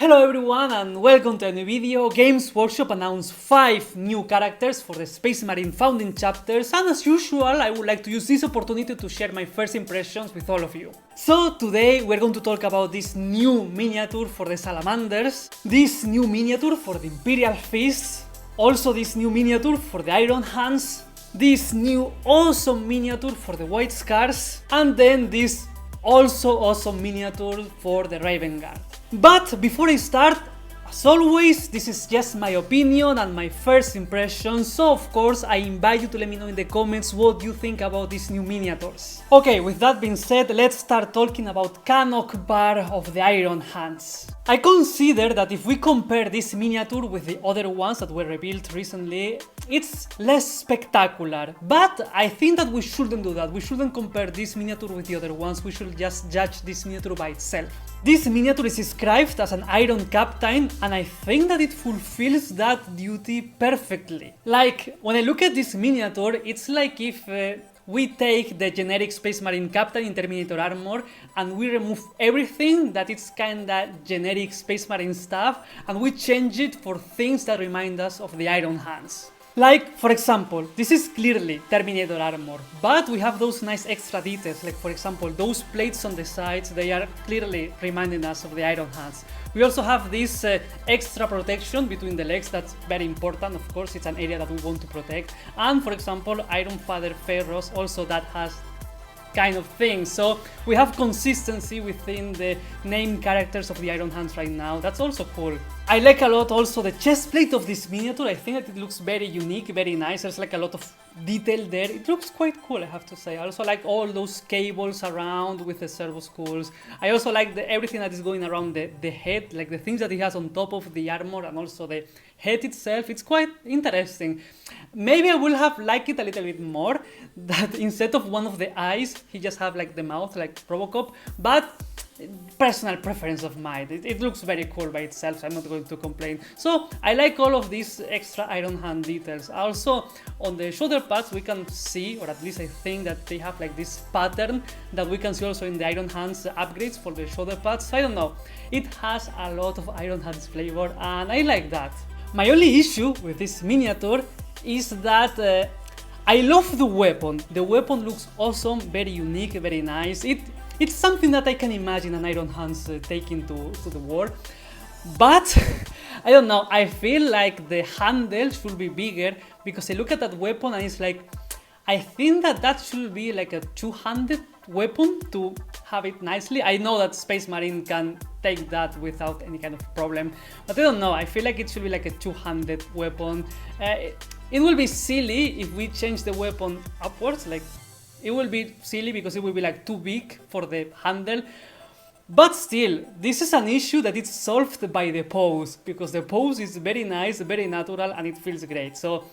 Hello everyone and welcome to a new video. Games Workshop announced 5 new characters for the Space Marine founding chapters, and as usual I would like to use this opportunity to share my first impressions with all of you. So today we're going to talk about this new miniature for the Salamanders, this new miniature for the Imperial Fists, also this new miniature for the Iron Hands, this new awesome miniature for the White Scars, and then this also awesome miniature for the Raven Guard. But before I start, as always, this is just my opinion and my first impression, so of course I invite you to let me know in the comments what you think about these new miniatures. Okay, with that being said, let's start talking about Caanok Bar of the Iron Hands. I consider that if we compare this miniature with the other ones that were revealed recently, it's less spectacular, but I think that we shouldn't do that. We shouldn't compare this miniature with the other ones, we should just judge this miniature by itself. This miniature is described as an Iron Captain, and I think that it fulfills that duty perfectly. Like, when I look at this miniature, it's like if we take the generic Space Marine Captain in Terminator armor and we remove everything that is kinda generic Space Marine stuff and we change it for things that remind us of the Iron Hands. Like, for example, this is clearly Terminator armor, but we have those nice extra details, like for example, those plates on the sides, they are clearly reminding us of the Iron Hands. We also have this extra protection between the legs, that's very important, of course, it's an area that we want to protect. And for example, Ironfather Ferros, also that has kind of thing. So we have consistency within the named characters of the Iron Hands right now. That's also cool. I like a lot also the chest plate of this miniature. I think that it looks very unique, very nice. There's like a lot of detail there. It looks quite cool, I have to say. I also like all those cables around with the servo skulls. I also like everything that is going around the head, like the things that he has on top of the armor and also the head itself. It's quite interesting. Maybe I will have liked it a little bit more, that instead of one of the eyes, he just have like the mouth, like Robocop, but personal preference of mine. It looks very cool by itself, so I'm not going to complain. So I like all of these extra Iron Hand details. Also on the shoulder pads we can see, or at least I think that they have like this pattern that we can see also in the Iron Hands upgrades for the shoulder pads. I don't know, it has a lot of Iron Hands flavor and I like that. My only issue with this miniature is that I love the weapon. The weapon looks awesome, very unique, very nice. It's something that I can imagine an Iron Hands taking to the war. But I don't know, I feel like the handle should be bigger, because I look at that weapon and it's like, I think that should be like a two-handed weapon to have it nicely. I know that Space Marine can take that without any kind of problem, but I don't know, I feel like it should be like a two-handed weapon. It will be silly if we change the weapon upwards, like it will be silly because it will be like too big for the handle. But still, this is an issue that is solved by the pose, because the pose is very nice, very natural, and it feels great. So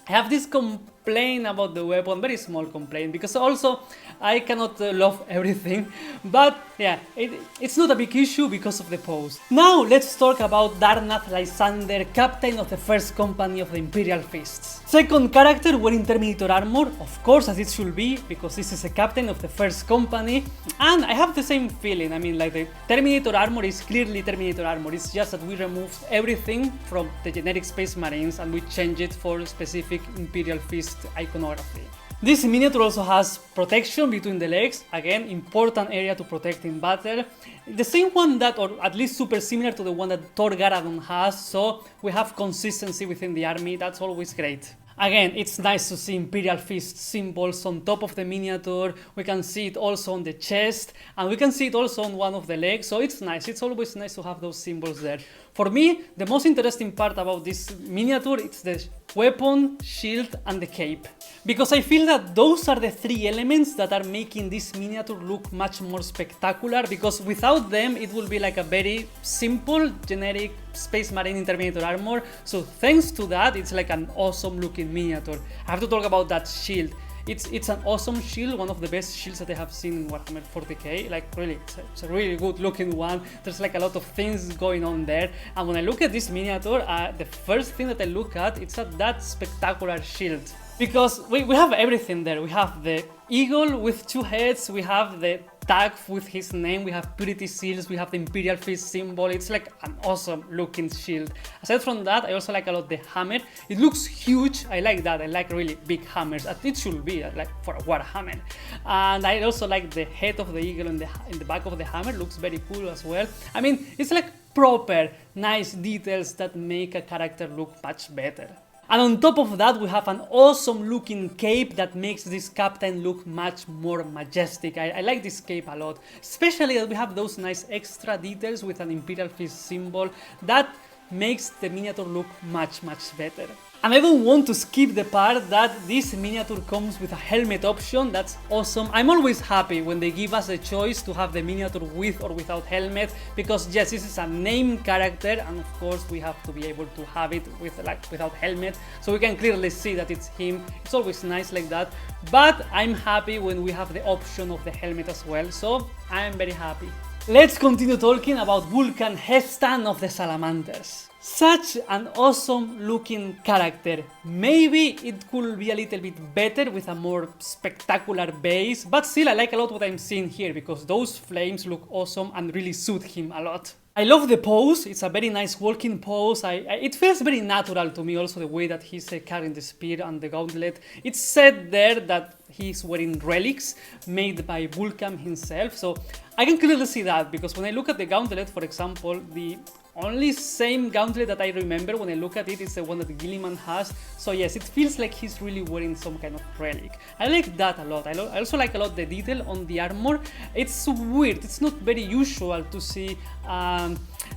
I have this complaint about the weapon, very small complaint, because also I cannot love everything, but yeah, it's not a big issue because of the pose. Now let's talk about Darnath Lysander, captain of the first company of the Imperial Fists. Second character wearing Terminator armor, of course, as it should be, because this is a captain of the first company, and I have the same feeling. I mean, like the Terminator armor is clearly Terminator armor, it's just that we removed everything from the generic Space Marines and we changed it for specific Imperial Fist iconography. This miniature also has protection between the legs, again, important area to protect in battle. The same one that, or at least super similar to the one that Thor Garadon has, so we have consistency within the army, that's always great. Again, it's nice to see Imperial Fist symbols on top of the miniature. We can see it also on the chest, and we can see it also on one of the legs, so it's nice. It's always nice to have those symbols there. For me, the most interesting part about this miniature is the weapon, shield, and the cape, because I feel that those are the three elements that are making this miniature look much more spectacular, because without them it will be like a very simple, generic Space Marine Terminator armor. So thanks to that, it's like an awesome looking miniature. I have to talk about that shield. It's an awesome shield, one of the best shields that I have seen in Warhammer 40k, like really, it's a really good looking one. There's like a lot of things going on there, and when I look at this miniature, the first thing that I look at, it's that spectacular shield. Because we have everything there. We have the eagle with two heads, we have the tag with his name, we have purity seals, we have the Imperial Fist symbol. It's like an awesome looking shield. Aside from that, I also like a lot the hammer. It looks huge. I like that. I like really big hammers. It should be like for a Warhammer. And I also like the head of the eagle in the back of the hammer. Looks very cool as well. I mean, it's like proper, nice details that make a character look much better. And on top of that, we have an awesome looking cape that makes this captain look much more majestic. I like this cape a lot, especially that we have those nice extra details with an Imperial Fist symbol that makes the miniature look much better. And I don't want to skip the part that this miniature comes with a helmet option. That's awesome. I'm always happy when they give us the choice to have the miniature with or without helmet, because yes, this is a named character and of course we have to be able to have it without helmet, so we can clearly see that it's him. It's always nice like that, but I'm happy when we have the option of the helmet as well, so I'm very happy. Let's continue talking about Vulkan, Aethon of the Salamanders. Such an awesome looking character. Maybe it could be a little bit better with a more spectacular base, but still I like a lot what I'm seeing here because those flames look awesome and really suit him a lot. I love the pose. It's a very nice walking pose. It feels very natural to me, also the way that he's carrying the spear and the gauntlet. It's said there that he's wearing relics made by Vulkan himself, so I can clearly see that, because when I look at the gauntlet, for example, the only same gauntlet that I remember when I look at it is the one that Gilliman has. So yes, it feels like he's really wearing some kind of relic. I like that a lot. I also like a lot the detail on the armor. It's weird. It's not very usual to see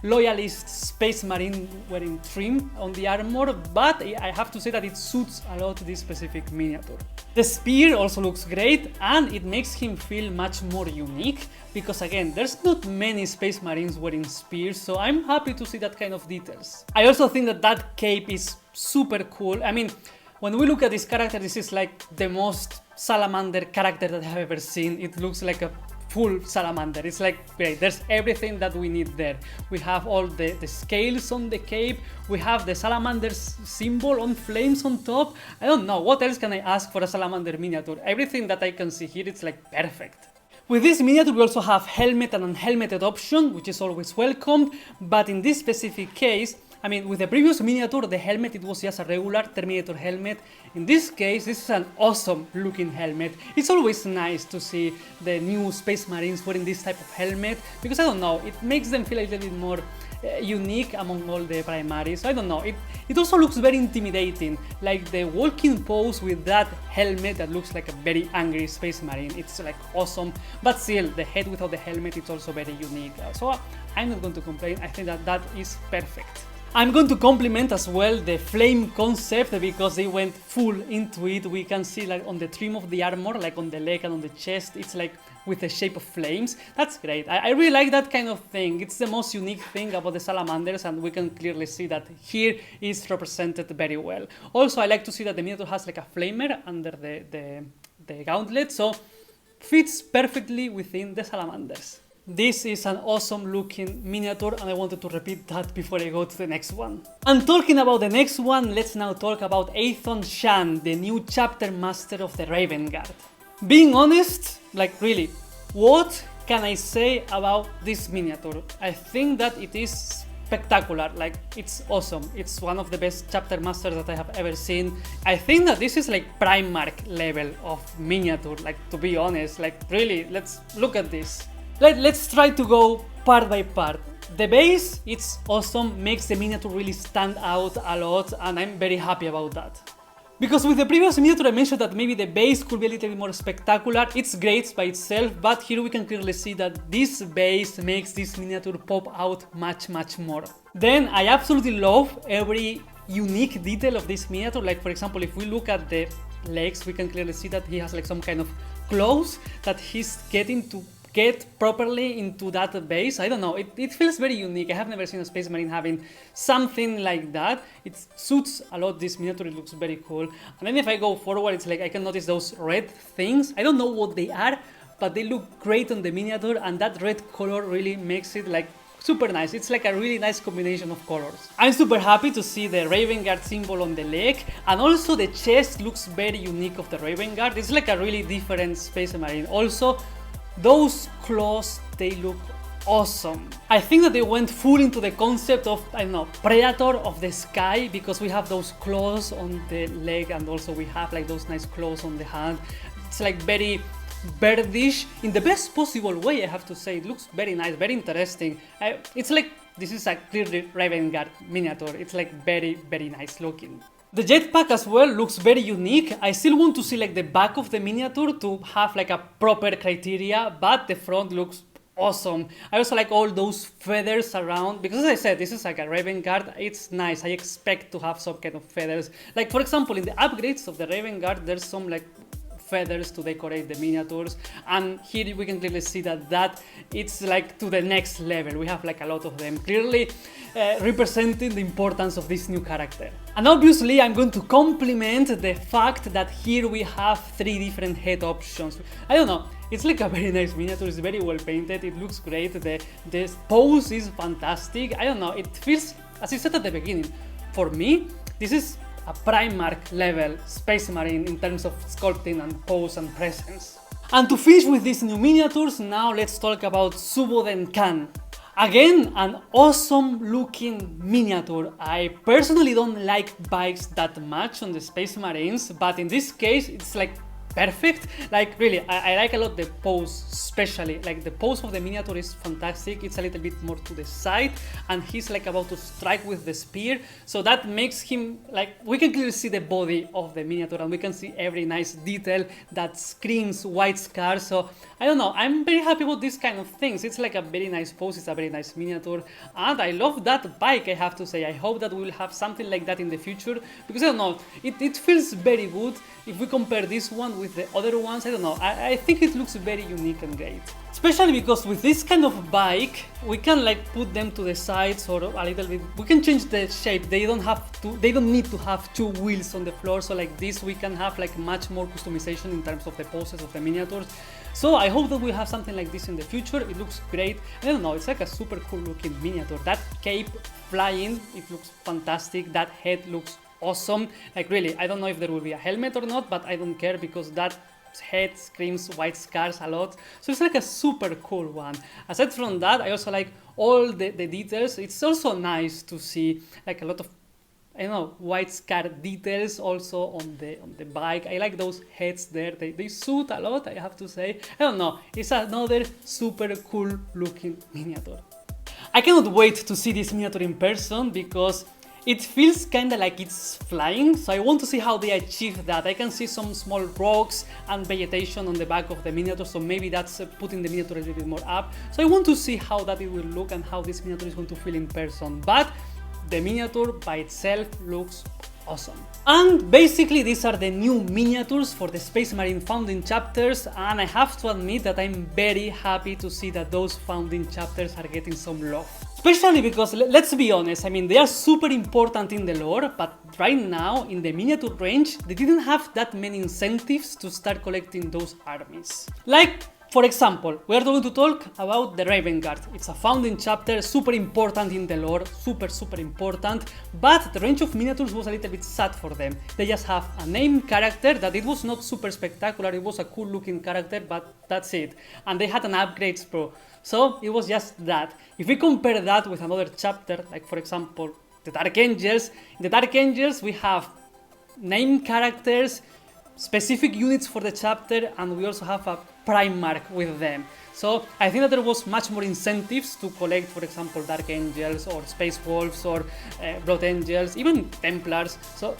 loyalist space marine wearing trim on the armor, but I have to say that it suits a lot this specific miniature. The spear also looks great, and it makes him feel much more unique, because again, there's not many space marines wearing spears, so I'm happy to see that kind of details. I also think that that cape is super cool. I mean, when we look at this character, this is like the most salamander character that I have ever seen. It looks like a full salamander. It's like great. There's everything that we need there. We have all the scales on the cape. We have the salamander's symbol on flames on top. I don't know, what else can I ask for a salamander miniature? Everything that I can see here, it's like perfect. With this miniature we also have helmet and unhelmeted option, which is always welcomed, but in this specific case, I mean, with the previous miniature, the helmet, it was just a regular Terminator helmet. In this case, this is an awesome looking helmet. It's always nice to see the new Space Marines wearing this type of helmet, because I don't know, it makes them feel a little bit more unique among all the primaries. I don't know, it also looks very intimidating, like the walking pose with that helmet that looks like a very angry Space Marine. It's like awesome, but still, the head without the helmet, it's also very unique. So I'm not going to complain. I think that that is perfect. I'm going to compliment as well the flame concept, because they went full into it. We can see like on the trim of the armor, like on the leg and on the chest, it's like with the shape of flames. That's great. I really like that kind of thing. It's the most unique thing about the Salamanders, and we can clearly see that here is represented very well. Also, I like to see that the miniature has like a flamer under the gauntlet, so fits perfectly within the Salamanders. This is an awesome looking miniature, and I wanted to repeat that before I go to the next one. And talking about the next one, let's now talk about Aethon Shaan, the new chapter master of the Raven Guard. Being honest, like really, what can I say about this miniature? I think that it is spectacular, like it's awesome. It's one of the best chapter masters that I have ever seen. I think that this is like Primarch level of miniature, like to be honest, like really, let's look at this. Let's try to go part by part. The base, it's awesome, makes the miniature really stand out a lot, and I'm very happy about that. Because with the previous miniature I mentioned that maybe the base could be a little bit more spectacular. It's great by itself, but here we can clearly see that this base makes this miniature pop out much more. Then I absolutely love every unique detail of this miniature. Like for example, if we look at the legs, we can clearly see that he has like some kind of claws that he's getting to get properly into that base. I don't know, it feels very unique. I have never seen a Space Marine having something like that. It suits a lot this miniature, it looks very cool. And then if I go forward, it's like I can notice those red things. I don't know what they are, but they look great on the miniature, and that red color really makes it like super nice. It's like a really nice combination of colors. I'm super happy to see the Raven Guard symbol on the leg, and also the chest looks very unique of the Raven Guard. It's like a really different Space Marine. Also, Those claws, they look awesome. I think that they went full into the concept of, I don't know, predator of the sky, because we have those claws on the leg and also we have like those nice claws on the hand. It's like very birdish in the best possible way, I have to say. It looks very nice, very interesting. It's like, this is a clearly Raven Guard miniature. It's like very, very nice looking. The jetpack as well looks very unique. I still want to see like the back of the miniature to have like a proper criteria, but the front looks awesome. I also like all those feathers around, because as I said, this is like a Raven Guard. It's nice. I expect to have some kind of feathers. Like for example, in the upgrades of the Raven Guard, there's some like feathers to decorate the miniatures, and here we can clearly see that it's like to the next level. We have like a lot of them, clearly representing the importance of this new character. And obviously I'm going to compliment the fact that here we have 3 different head options. I don't know, it's like a very nice miniature. It's very well painted, it looks great, the pose is fantastic. I don't know, it feels, as I said at the beginning, for me this is a Primarch level Space Marine in terms of sculpting and pose and presence. And to finish with these new miniatures, now let's talk about Suboden Khan. Again, an awesome looking miniature. I personally don't like bikes that much on the Space Marines, but in this case it's like perfect. Like really, I like a lot the pose, especially like the pose of the miniature is fantastic. It's a little bit more to the side and he's like about to strike with the spear, so that makes him like, we can clearly see the body of the miniature and we can see every nice detail that screams white scar. So I don't know, I'm very happy with these kind of things. It's like a very nice pose, it's a very nice miniature, and I love that bike, I have to say. I hope that we will have something like that in the future, because I don't know, it feels very good. If we compare this one with the other ones, I don't know, I think it looks very unique and great. Especially because with this kind of bike, we can like put them to the sides or a little bit, we can change the shape. They don't need to have 2 wheels on the floor, so like this we can have like much more customization in terms of the poses of the miniatures. So I hope that we have something like this in the future. It looks great. I don't know, it's like a super cool looking miniature. That cape flying, it looks fantastic. That head looks awesome. Like really, I don't know if there will be a helmet or not, but I don't care because that head screams white scars a lot. So it's like a super cool one. Aside from that, I also like all the details. It's also nice to see like a lot of, I don't know, white scar details also on the bike. I like those heads there. They suit a lot, I have to say. I don't know, it's another super cool looking miniature. I cannot wait to see this miniature in person because it feels kinda like it's flying, so I want to see how they achieve that. I can see some small rocks and vegetation on the back of the miniature, so maybe that's putting the miniature a little bit more up. So I want to see how that it will look and how this miniature is going to feel in person. But the miniature by itself looks awesome. And basically these are the new miniatures for the Space Marine founding chapters, and I have to admit that I'm very happy to see that those founding chapters are getting some love. Especially because, let's be honest, I mean, they are super important in the lore, but right now, in the miniature range, they didn't have that many incentives to start collecting those armies. Like, for example, we are going to talk about the Raven Guard. It's a founding chapter, super important in the lore, super important, but the range of miniatures was a little bit sad for them. They just have a named character that it was not super spectacular, it was a cool looking character, but that's it. And they had an upgrades pro. So it was just that. If we compare that with another chapter, like for example, the Dark Angels, in the Dark Angels we have named characters, specific units for the chapter, and we also have a Primarch with them. So I think that there was much more incentives to collect, for example, Dark Angels or Space Wolves or Blood Angels, even Templars. So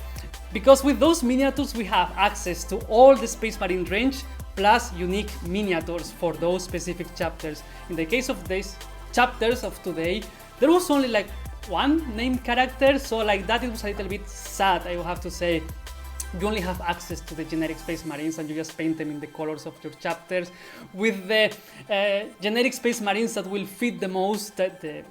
because with those miniatures we have access to all the Space Marine range plus unique miniatures for those specific chapters. In the case of these chapters of today, there was only like one named character, so like that it was a little bit sad, I will have to say. You only have access to the generic Space Marines and you just paint them in the colors of your chapters with the generic Space Marines that will fit the most the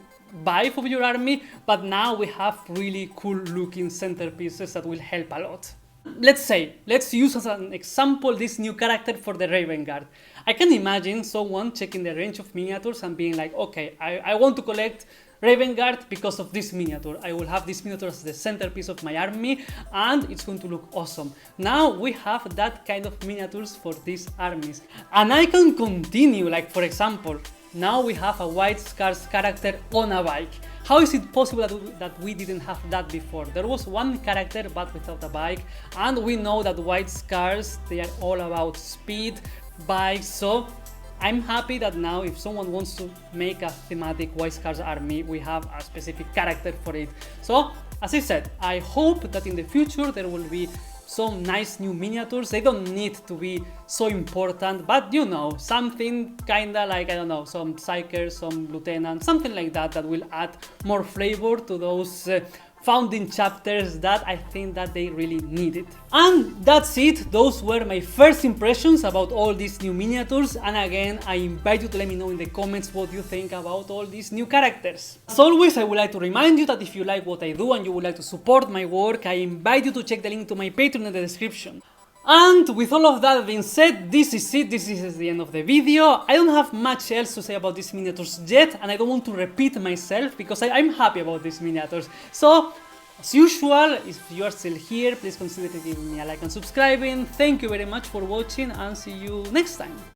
vibe of your army, but now we have really cool looking centerpieces that will help a lot. Let's use as an example this new character for the Raven Guard. I can imagine someone checking the range of miniatures and being like, okay, I want to collect Raven Guard because of this miniature. I will have this miniature as the centerpiece of my army, and it's going to look awesome. Now we have that kind of miniatures for these armies. And I can continue, like for example, now we have a White Scars character on a bike. How is it possible that we didn't have that before? There was one character but without a bike, and we know that White Scars, they are all about speed, bikes, so I'm happy that now if someone wants to make a thematic White Scars army, we have a specific character for it. So, as I said, I hope that in the future there will be some nice new miniatures. They don't need to be so important, but you know, something kinda like, I don't know, some Psykers, some Lieutenants, something like that that will add more flavor to those founding chapters that I think that they really needed. And that's it, those were my first impressions about all these new miniatures, and again I invite you to let me know in the comments what you think about all these new characters. As always, I would like to remind you that if you like what I do and you would like to support my work, I invite you to check the link to my Patreon in the description. And with all of that being said, this is it, this is the end of the video. I don't have much else to say about these miniatures yet, and I don't want to repeat myself because I'm happy about these miniatures. So, as usual, if you are still here, please consider giving me a like and subscribing. Thank you very much for watching, and see you next time.